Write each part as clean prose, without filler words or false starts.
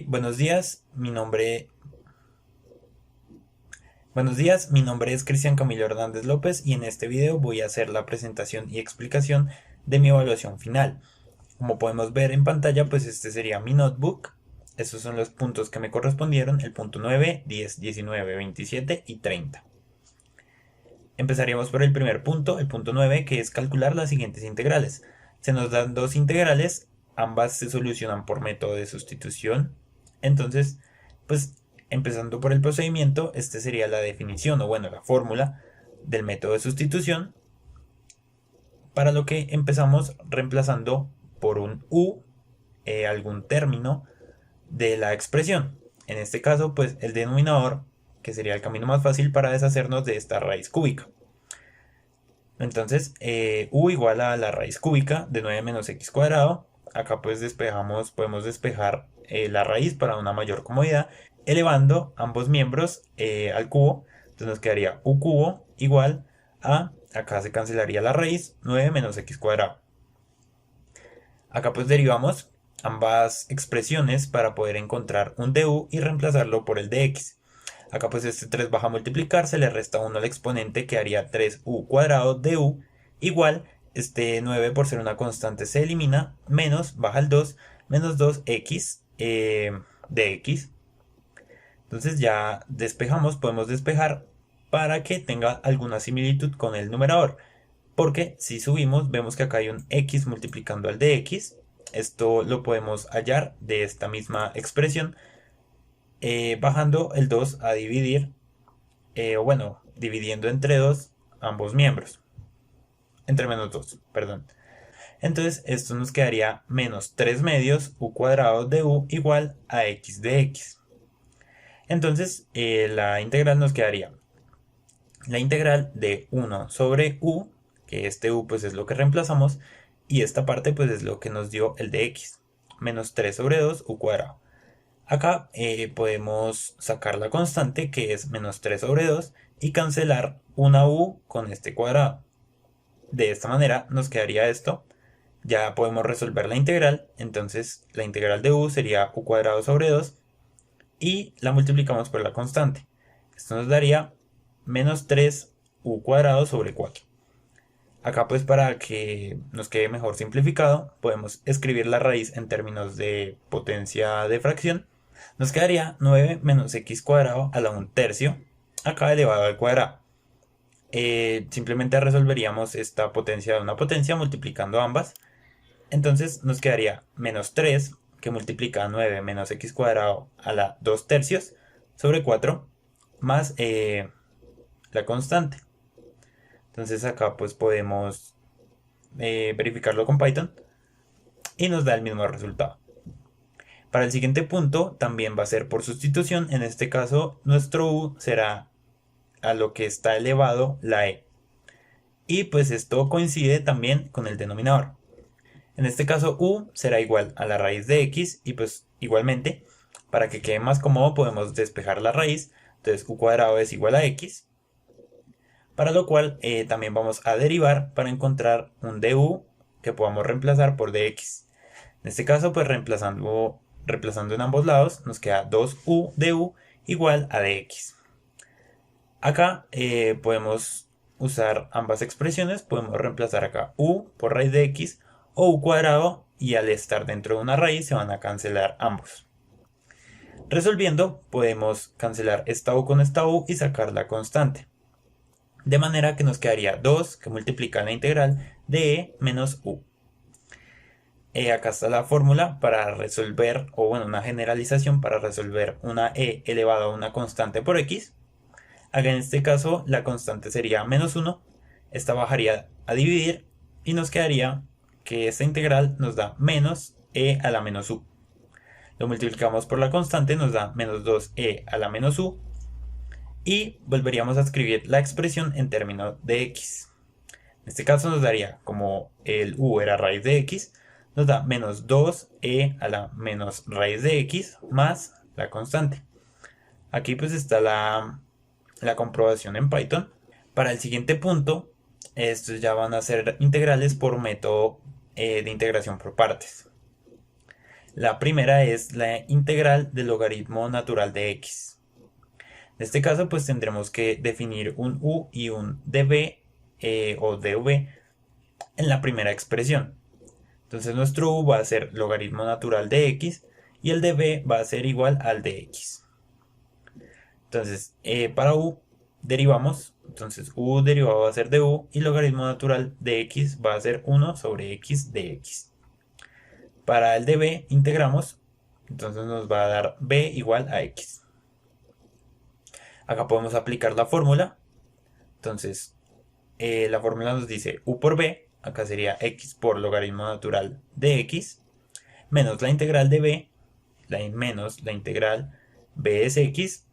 Buenos días, mi nombre es Cristian Camilo Hernández López y en este video voy a hacer la presentación y explicación de mi evaluación final. Como podemos ver en pantalla, pues este sería mi notebook. Estos son los puntos que me correspondieron, el punto 9, 10, 19, 27 y 30. Empezaríamos por el primer punto, el punto 9, que es calcular las siguientes integrales. Se nos dan dos integrales, ambas se solucionan por método de sustitución. Entonces, pues empezando por el procedimiento, este sería la definición o bueno, la fórmula del método de sustitución, para lo que empezamos reemplazando por un u algún término de la expresión. En este caso, pues el denominador, que sería el camino más fácil para deshacernos de esta raíz cúbica. Entonces, u igual a la raíz cúbica de 9 menos x cuadrado. Acá pues podemos despejar la raíz para una mayor comodidad, elevando ambos miembros al cubo. Entonces nos quedaría u cubo igual a, acá se cancelaría la raíz, 9 menos x cuadrado. Acá pues derivamos ambas expresiones para poder encontrar un du y reemplazarlo por el de x. Acá pues este 3 baja a multiplicar, se le resta 1 al exponente, que haría 3u cuadrado de u igual, este 9 por ser una constante se elimina, menos, baja el 2, menos 2x de x. Entonces ya despejamos, podemos despejar para que tenga alguna similitud con el numerador. Porque si subimos, vemos que acá hay un x multiplicando al de x. Esto lo podemos hallar de esta misma expresión, bajando el 2 a dividir, o bueno, dividiendo entre 2 ambos miembros. Entre menos 2, perdón. Entonces esto nos quedaría menos 3 medios u cuadrado de u igual a x de x. Entonces la integral nos quedaría la integral de 1 sobre u, que este u pues es lo que reemplazamos, y esta parte pues es lo que nos dio el de x, menos 3 sobre 2 u cuadrado. Acá podemos sacar la constante, que es menos 3 sobre 2, y cancelar una u con este cuadrado. De esta manera nos quedaría esto. Ya podemos resolver la integral, entonces la integral de u sería u cuadrado sobre 2 y la multiplicamos por la constante. Esto nos daría menos 3u cuadrado sobre 4. Acá pues para que nos quede mejor simplificado, podemos escribir la raíz en términos de potencia de fracción. Nos quedaría 9 menos x cuadrado a la 1/3, acá elevado al cuadrado. Simplemente resolveríamos esta potencia de una potencia multiplicando ambas. Entonces nos quedaría menos 3, que multiplica 9 menos x cuadrado a la 2/3 sobre 4, más la constante. Entonces acá pues podemos verificarlo con Python y nos da el mismo resultado. Para el siguiente punto también va a ser por sustitución. En este caso nuestro u será a lo que está elevado la e. Y pues esto coincide también con el denominador. En este caso u será igual a la raíz de x y pues igualmente, para que quede más cómodo, podemos despejar la raíz. Entonces u cuadrado es igual a x, para lo cual también vamos a derivar para encontrar un du que podamos reemplazar por dx. En este caso pues reemplazando en ambos lados nos queda 2u du igual a dx. Acá podemos usar ambas expresiones, podemos reemplazar acá u por raíz de x o u cuadrado, y al estar dentro de una raíz se van a cancelar ambos. Resolviendo podemos cancelar esta u con esta u y sacar la constante. De manera que nos quedaría 2 que multiplica la integral de e menos u. Acá está la fórmula para resolver, o bueno, una generalización para resolver una e elevado a una constante por x. Acá en este caso la constante sería menos 1, esta bajaría a dividir y nos quedaría que esta integral nos da menos e a la menos u. Lo multiplicamos por la constante, nos da menos 2e a la menos u y volveríamos a escribir la expresión en términos de x. En este caso nos daría, como el u era raíz de x, nos da menos 2e a la menos raíz de x más la constante. Aquí pues está la comprobación en Python. Para el siguiente punto, estos ya van a ser integrales por método de integración por partes. La primera es la integral del logaritmo natural de x. En este caso, pues tendremos que definir un u y un dv o dv en la primera expresión. Entonces nuestro u va a ser logaritmo natural de x y el dv va a ser igual al de x. Entonces, para u derivamos, entonces u derivado va a ser de u y logaritmo natural de x va a ser 1 sobre x de x. Para el de b integramos, entonces nos va a dar b igual a x. Acá podemos aplicar la fórmula, entonces la fórmula nos dice u por b, acá sería x por logaritmo natural de x, menos la integral de b, menos la integral b es x,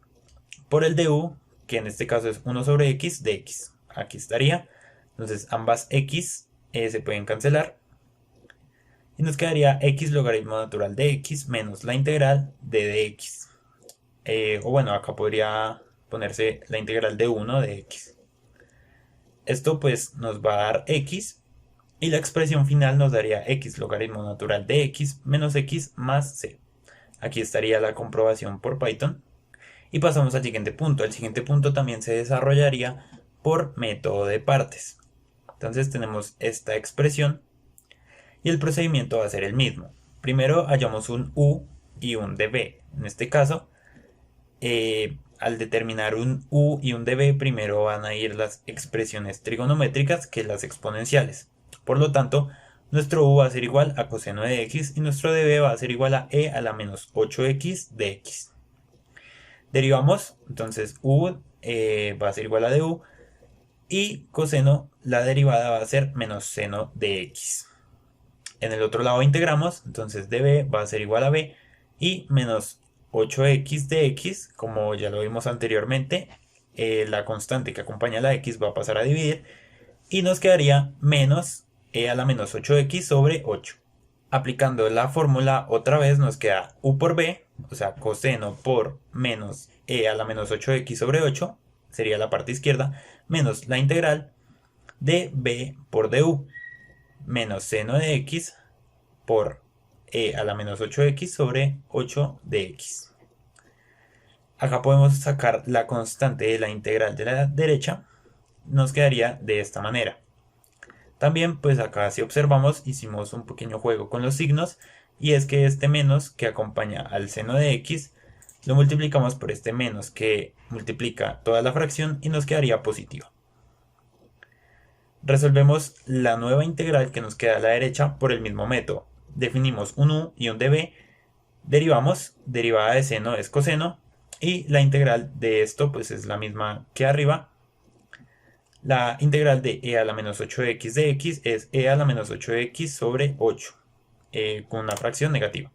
por el de u, que en este caso es 1 sobre x de x. Aquí estaría. Entonces ambas x se pueden cancelar. Y nos quedaría x logaritmo natural de x menos la integral de dx. O bueno, acá podría ponerse la integral de 1 de x. Esto pues nos va a dar x. Y la expresión final nos daría x logaritmo natural de x menos x más c. Aquí estaría la comprobación por Python. Y pasamos al siguiente punto. El siguiente punto también se desarrollaría por método de partes. Entonces tenemos esta expresión y el procedimiento va a ser el mismo. Primero hallamos un u y un dv. En este caso, al determinar un u y un dv, primero van a ir las expresiones trigonométricas que las exponenciales. Por lo tanto, nuestro u va a ser igual a coseno de x y nuestro dv va a ser igual a e a la menos 8x de x. Derivamos, entonces u va a ser igual a du y coseno, la derivada va a ser menos seno de x. En el otro lado integramos, entonces db va a ser igual a b y menos 8x de x, como ya lo vimos anteriormente, la constante que acompaña a la x va a pasar a dividir y nos quedaría menos e a la menos 8x sobre 8. Aplicando la fórmula otra vez nos queda u por b, o sea, coseno por menos e a la menos 8x sobre 8, sería la parte izquierda, menos la integral de b por du, menos seno de x por e a la menos 8x sobre 8 de x. Acá podemos sacar la constante de la integral de la derecha, nos quedaría de esta manera. También pues acá si observamos hicimos un pequeño juego con los signos y es que este menos que acompaña al seno de x lo multiplicamos por este menos que multiplica toda la fracción y nos quedaría positivo. Resolvemos la nueva integral que nos queda a la derecha por el mismo método. Definimos un u y un dv, derivamos, derivada de seno es coseno y la integral de esto pues es la misma que arriba. La integral de e a la menos 8x de x es e a la menos 8x sobre 8, con una fracción negativa.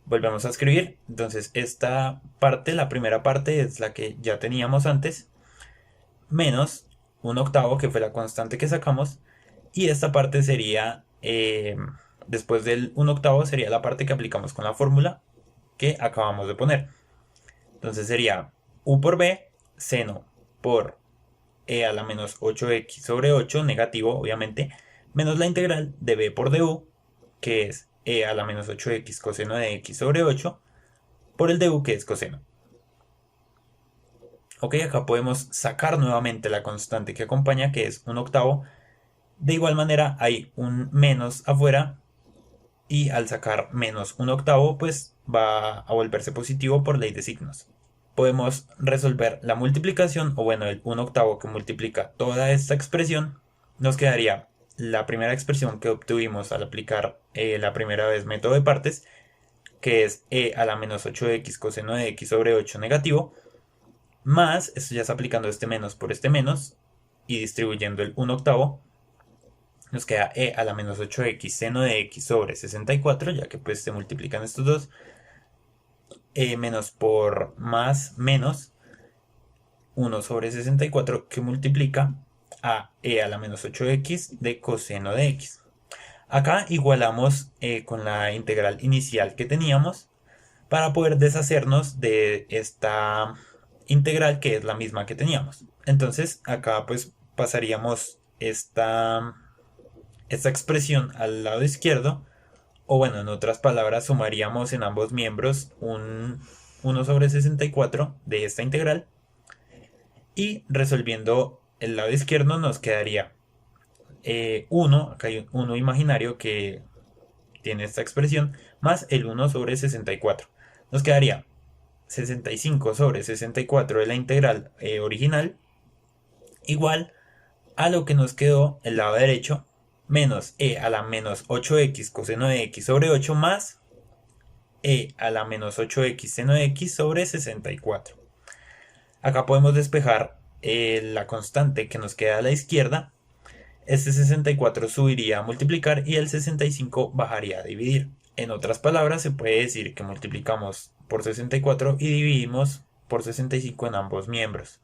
Volvemos a escribir, entonces esta parte, la primera parte es la que ya teníamos antes, menos un octavo que fue la constante que sacamos, y esta parte sería, después del 1 octavo sería la parte que aplicamos con la fórmula que acabamos de poner. Entonces sería u por b, seno por e a la menos 8x sobre 8, negativo obviamente, menos la integral de b por du, que es e a la menos 8x coseno de x sobre 8, por el du que es coseno. Ok, acá podemos sacar nuevamente la constante que acompaña, que es un octavo. De igual manera hay un menos afuera y al sacar menos un octavo pues va a volverse positivo por ley de signos. Podemos resolver la multiplicación, o bueno, el 1 octavo que multiplica toda esta expresión, nos quedaría la primera expresión que obtuvimos al aplicar la primera vez método de partes, que es e a la menos 8x coseno de x sobre 8 negativo, más, esto ya está aplicando este menos por este menos, y distribuyendo el 1 octavo, nos queda e a la menos 8x seno de x sobre 64, ya que pues se multiplican estos dos, menos por más menos 1 sobre 64 que multiplica a e a la menos 8x de coseno de x. Acá igualamos con la integral inicial que teníamos para poder deshacernos de esta integral que es la misma que teníamos. Entonces acá pues pasaríamos esta expresión al lado izquierdo o bueno, en otras palabras, sumaríamos en ambos miembros un 1 sobre 64 de esta integral, y resolviendo el lado izquierdo nos quedaría 1, acá hay un 1 imaginario que tiene esta expresión, más el 1 sobre 64. Nos quedaría 65 sobre 64 de la integral original, igual a lo que nos quedó el lado derecho, menos e a la menos 8x coseno de x sobre 8 más e a la menos 8x seno de x sobre 64. Acá podemos despejar la constante que nos queda a la izquierda. Este 64 subiría a multiplicar y el 65 bajaría a dividir. En otras palabras, se puede decir que multiplicamos por 64 y dividimos por 65 en ambos miembros.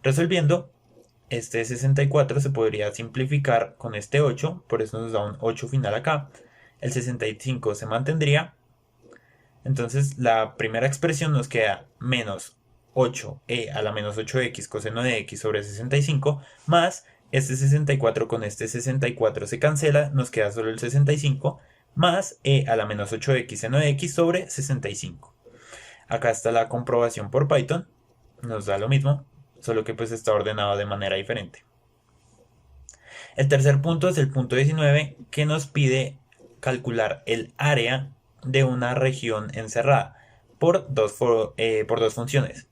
Resolviendo, este 64 se podría simplificar con este 8, por eso nos da un 8 final acá. El 65 se mantendría. Entonces la primera expresión nos queda menos 8e a la menos 8x coseno de x sobre 65 más este 64 con este 64 se cancela, nos queda solo el 65 más e a la menos 8x seno de x sobre 65. Acá está la comprobación por Python, nos da lo mismo, solo que pues está ordenado de manera diferente. El tercer punto es el punto 19, que nos pide calcular el área de una región encerrada por dos funciones.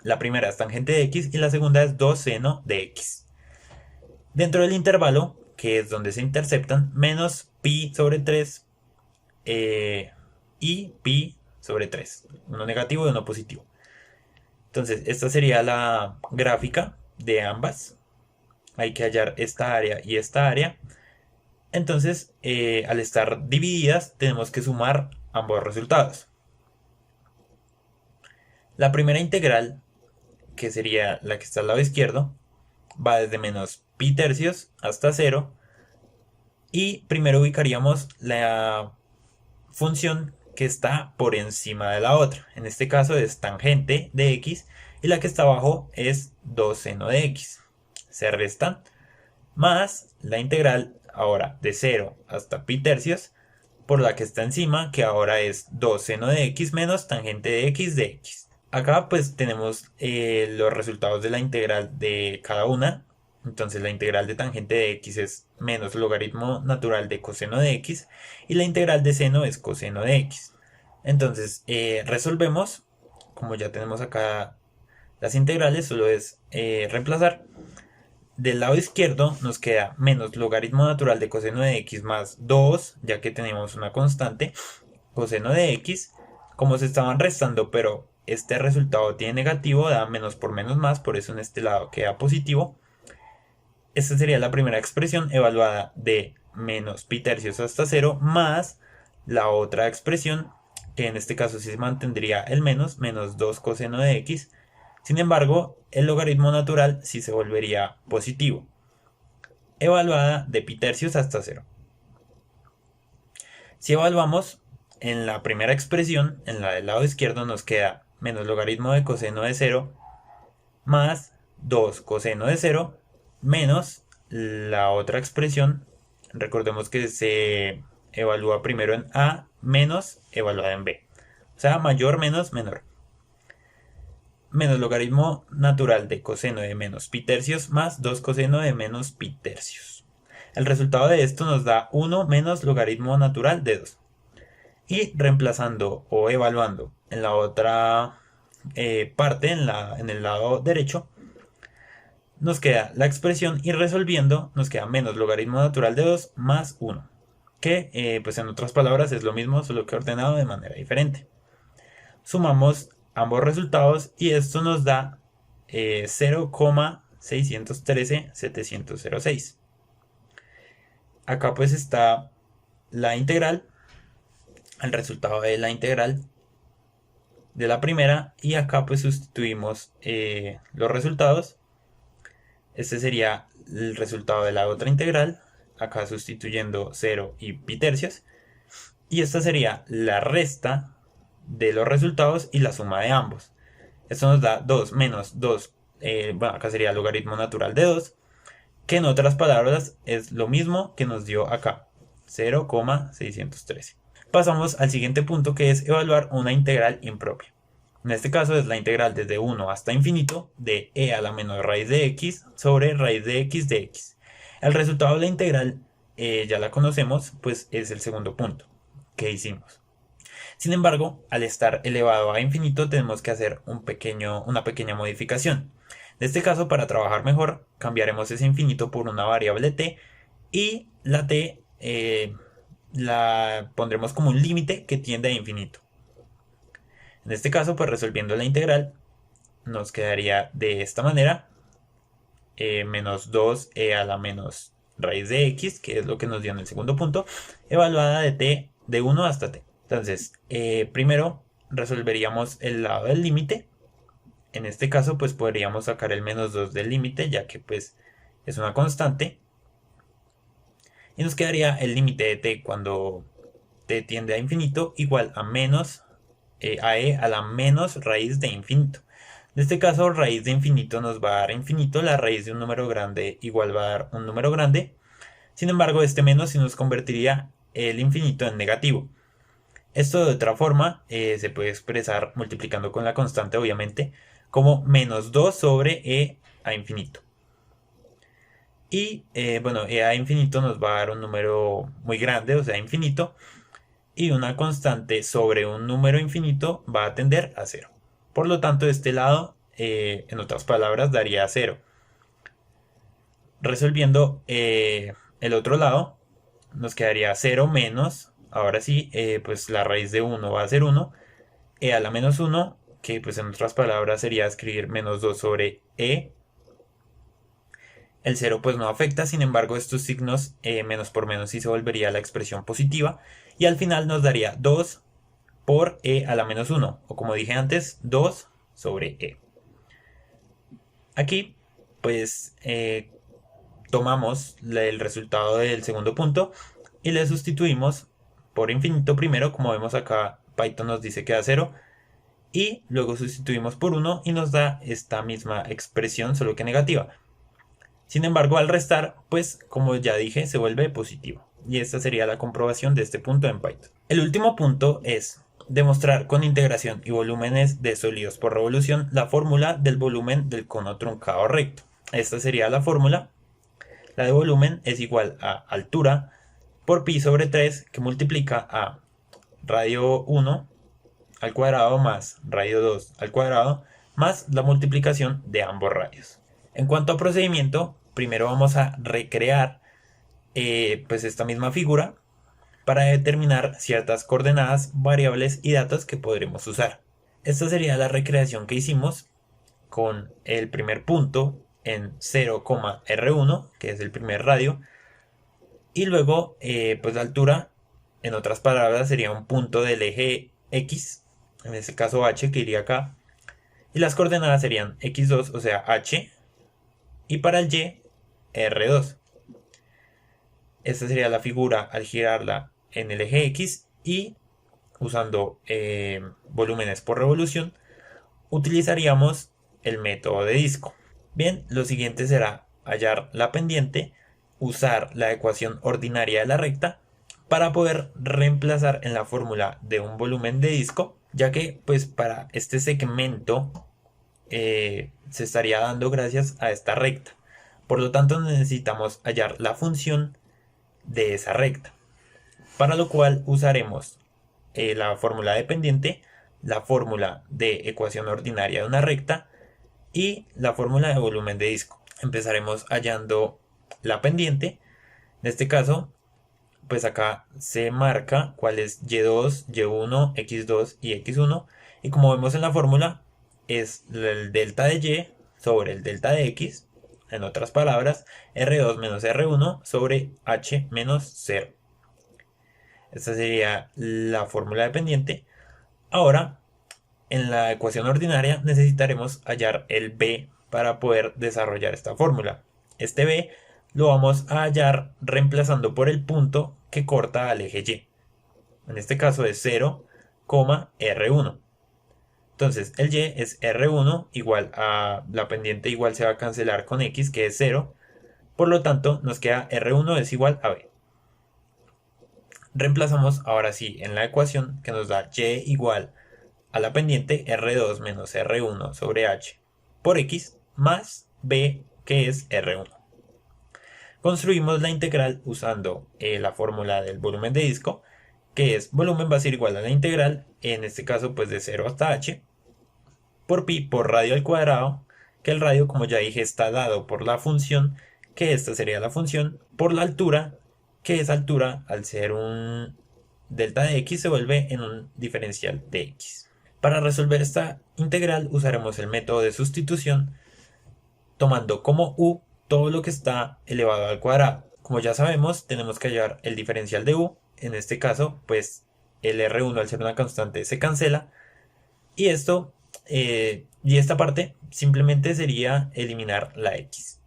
La primera es tangente de x y la segunda es 2 seno de x. Dentro del intervalo, que es donde se interceptan, menos pi sobre 3 y pi sobre 3. Uno negativo y uno positivo. Entonces, esta sería la gráfica de ambas. Hay que hallar esta área y esta área. Entonces, al estar divididas, tenemos que sumar ambos resultados. La primera integral, que sería la que está al lado izquierdo, va desde menos pi tercios hasta 0. Y primero ubicaríamos la función que está por encima de la otra. En este caso es tangente de x y la que está abajo es 2 seno de x. Se restan más la integral ahora de 0 hasta pi tercios por la que está encima, que ahora es 2 seno de x menos tangente de x. Acá pues tenemos los resultados de la integral de cada una. Entonces la integral de tangente de x es menos logaritmo natural de coseno de x y la integral de seno es coseno de x. Entonces resolvemos, como ya tenemos acá las integrales, solo es reemplazar. Del lado izquierdo nos queda menos logaritmo natural de coseno de x más 2, ya que tenemos una constante, coseno de x. Como se estaban restando, pero este resultado tiene negativo, da menos por menos más, por eso en este lado queda positivo. Esta sería la primera expresión evaluada de menos pi tercios hasta 0 más la otra expresión, que en este caso sí se mantendría el menos 2 coseno de x. Sin embargo, el logaritmo natural sí se volvería positivo, evaluada de pi tercios hasta 0. Si evaluamos en la primera expresión, en la del lado izquierdo nos queda menos logaritmo de coseno de 0 más 2 coseno de 0 menos la otra expresión. Recordemos que se evalúa primero en A menos evaluada en B. O sea, mayor menos menor. Menos logaritmo natural de coseno de menos pi tercios más 2 coseno de menos pi tercios. El resultado de esto nos da 1 menos logaritmo natural de 2. Y reemplazando o evaluando en la otra parte, en el lado derecho, nos queda la expresión y resolviendo nos queda menos logaritmo natural de 2 más 1. Que pues en otras palabras es lo mismo, solo que ordenado de manera diferente. Sumamos ambos resultados y esto nos da 0,613,706. Acá pues está la integral, el resultado de la integral de la primera, y acá pues sustituimos los resultados. Este sería el resultado de la otra integral, acá sustituyendo 0 y pi tercios, y esta sería la resta de los resultados y la suma de ambos. Esto nos da 2 menos 2, bueno, acá sería logaritmo natural de 2, que en otras palabras es lo mismo que nos dio acá. 0,613. Pasamos al siguiente punto, que es evaluar una integral impropia. En este caso es la integral desde 1 hasta infinito de e a la menor raíz de x sobre raíz de x de x. El resultado de la integral ya la conocemos, pues es el segundo punto que hicimos. Sin embargo, al estar elevado a infinito tenemos que hacer una pequeña modificación. En este caso, para trabajar mejor, cambiaremos ese infinito por una variable t y la t la pondremos como un límite que tiende a infinito. En este caso, pues resolviendo la integral, nos quedaría de esta manera, menos 2e a la menos raíz de x, que es lo que nos dio en el segundo punto, evaluada de t de 1 hasta t. Entonces, primero resolveríamos el lado del límite. En este caso, pues podríamos sacar el menos 2 del límite, ya que pues es una constante. Y nos quedaría el límite de t cuando t tiende a infinito igual a menos a e a la menos raíz de infinito. En este caso, raíz de infinito nos va a dar infinito, la raíz de un número grande igual va a dar un número grande. Sin embargo, este menos sí nos convertiría el infinito en negativo. Esto de otra forma se puede expresar multiplicando con la constante, obviamente, como menos 2 sobre e a infinito. Y bueno, e a infinito nos va a dar un número muy grande, o sea, infinito. Y una constante sobre un número infinito va a tender a 0. Por lo tanto, este lado, en otras palabras, daría 0. Resolviendo el otro lado, nos quedaría 0 menos, ahora sí, pues la raíz de 1 va a ser 1, e a la menos 1, que pues en otras palabras sería escribir menos 2 sobre e. El 0 pues no afecta, sin embargo estos signos menos por menos sí se volvería la expresión positiva, y al final nos daría 2 por e a la menos 1, o como dije antes, 2 sobre e. Aquí pues tomamos el resultado del segundo punto y le sustituimos por infinito primero, como vemos acá Python nos dice que da 0, y luego sustituimos por 1 y nos da esta misma expresión, solo que negativa. Sin embargo, al restar, pues como ya dije, se vuelve positivo. Y esta sería la comprobación de este punto en Python. El último punto es demostrar con integración y volúmenes de sólidos por revolución la fórmula del volumen del cono truncado recto. Esta sería la fórmula. La de volumen es igual a altura por pi sobre 3, que multiplica a radio 1 al cuadrado más radio 2 al cuadrado más la multiplicación de ambos radios. En cuanto a procedimiento, primero vamos a recrear pues esta misma figura para determinar ciertas coordenadas, variables y datos que podremos usar. Esta sería la recreación que hicimos con el primer punto en 0,R1, que es el primer radio, y luego pues la altura, en otras palabras, sería un punto del eje X, en este caso H, que iría acá, y las coordenadas serían X2, o sea H, y para el Y, R2. Esta sería la figura al girarla en el eje X y usando volúmenes por revolución utilizaríamos el método de disco. Bien, lo siguiente será hallar la pendiente, usar la ecuación ordinaria de la recta para poder reemplazar en la fórmula de un volumen de disco, ya que pues para este segmento se estaría dando gracias a esta recta. Por lo tanto necesitamos hallar la función de esa recta, para lo cual usaremos la fórmula de pendiente, la fórmula de ecuación ordinaria de una recta y la fórmula de volumen de disco. Empezaremos hallando la pendiente. En este caso, pues acá se marca cuál es y2, y1, x2 y x1, y como vemos en la fórmula es el delta de y sobre el delta de x, en otras palabras, R2 menos R1 sobre H menos 0. Esta sería la fórmula de pendiente. Ahora, en la ecuación ordinaria necesitaremos hallar el B para poder desarrollar esta fórmula. Este B lo vamos a hallar reemplazando por el punto que corta al eje Y. En este caso es 0, R1. Entonces el Y es R1 igual a la pendiente igual se va a cancelar con X, que es 0. Por lo tanto nos queda R1 es igual a B. reemplazamos ahora sí en la ecuación que nos da y igual a la pendiente R2 menos R1 sobre H por X más B, que es R1. Construimos la integral usando la fórmula del volumen de disco, que es volumen va a ser igual a la integral, en este caso pues de 0 hasta H, por pi por radio al cuadrado, que el radio, como ya dije, está dado por la función, que esta sería la función, por la altura, que esa altura, al ser un delta de x, se vuelve en un diferencial de x. Para resolver esta integral usaremos el método de sustitución, tomando como u todo lo que está elevado al cuadrado. Como ya sabemos, tenemos que hallar el diferencial de u. En este caso, pues el R1 al ser una constante se cancela. Y esta parte simplemente sería eliminar la x.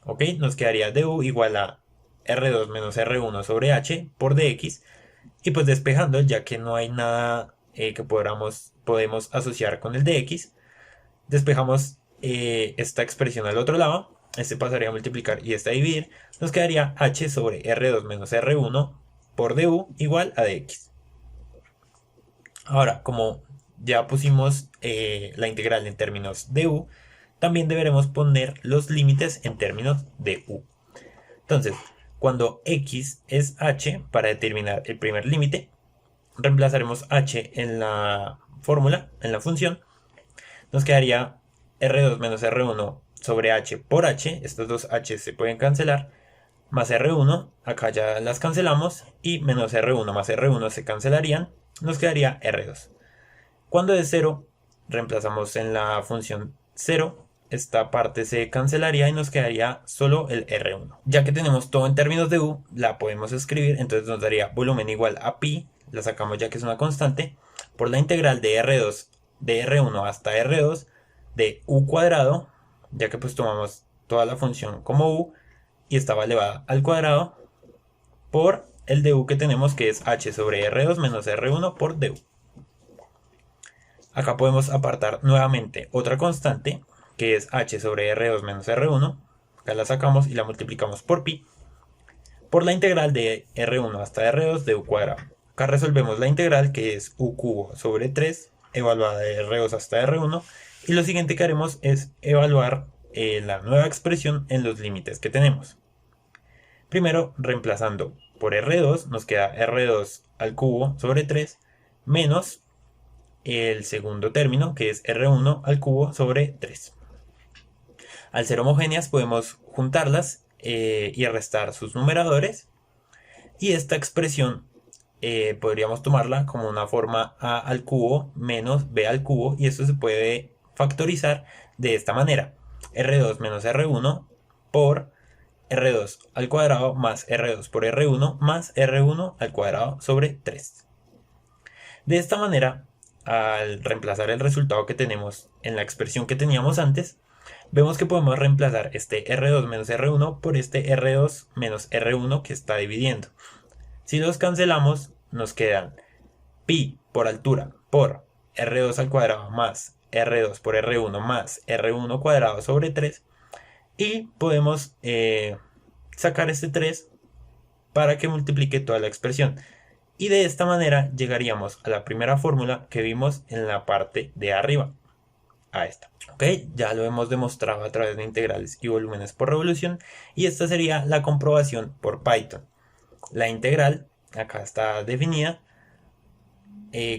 ¿Ok? Nos quedaría du igual a R2 menos R1 sobre H por dx. Y pues despejando, ya que no hay nada que podemos asociar con el dx, despejamos esta expresión al otro lado. Este pasaría a multiplicar y esta a dividir. Nos quedaría h sobre R2 menos R1 por du igual a dx. Ahora, como ya pusimos la integral en términos de u, también deberemos poner los límites en términos de u. Entonces, cuando x es h, para determinar el primer límite, reemplazaremos h en la fórmula, en la función. Nos quedaría R2 menos R1 sobre H por H, estos dos H se pueden cancelar, más R1, acá ya las cancelamos, y menos R1 más R1 se cancelarían, nos quedaría R2. Cuando es 0, reemplazamos en la función 0, esta parte se cancelaría y nos quedaría solo el R1. Ya que tenemos todo en términos de U, la podemos escribir, entonces nos daría volumen igual a pi, la sacamos ya que es una constante, por la integral de R2, de R1 hasta R2, de u cuadrado, ya que pues tomamos toda la función como u y estaba elevada al cuadrado, por el du que tenemos, que es h sobre R2 menos R1 por du. Acá podemos apartar nuevamente otra constante, que es h sobre R2 menos R1. Acá la sacamos y la multiplicamos por pi, por la integral de R1 hasta R2 de u cuadrado. Acá resolvemos la integral, que es u cubo sobre 3, evaluada de R2 hasta R1. Y lo siguiente que haremos es evaluar la nueva expresión en los límites que tenemos. Primero, reemplazando por R2, nos queda R2 al cubo sobre 3 menos el segundo término, que es R1 al cubo sobre 3. Al ser homogéneas podemos juntarlas y restar sus numeradores. Y esta expresión podríamos tomarla como una forma a al cubo menos b al cubo, y esto se puede factorizar de esta manera: R2 menos R1 por R2 al cuadrado más R2 por R1 más R1 al cuadrado sobre 3. De esta manera, al reemplazar el resultado que tenemos en la expresión que teníamos antes, vemos que podemos reemplazar este R2 menos R1 por este R2 menos R1 que está dividiendo. Si los cancelamos, nos quedan pi por altura por R2 al cuadrado más R2 por R1 más R1 cuadrado sobre 3. Y podemos sacar este 3 para que multiplique toda la expresión. Y de esta manera llegaríamos a la primera fórmula que vimos en la parte de arriba, a esta. Ok, ya lo hemos demostrado a través de integrales y volúmenes por revolución, y esta sería la comprobación por Python. La integral acá está definida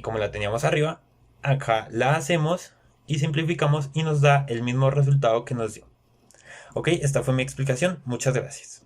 como la teníamos arriba. Acá la hacemos y simplificamos y nos da el mismo resultado que nos dio. Ok, esta fue mi explicación. Muchas gracias.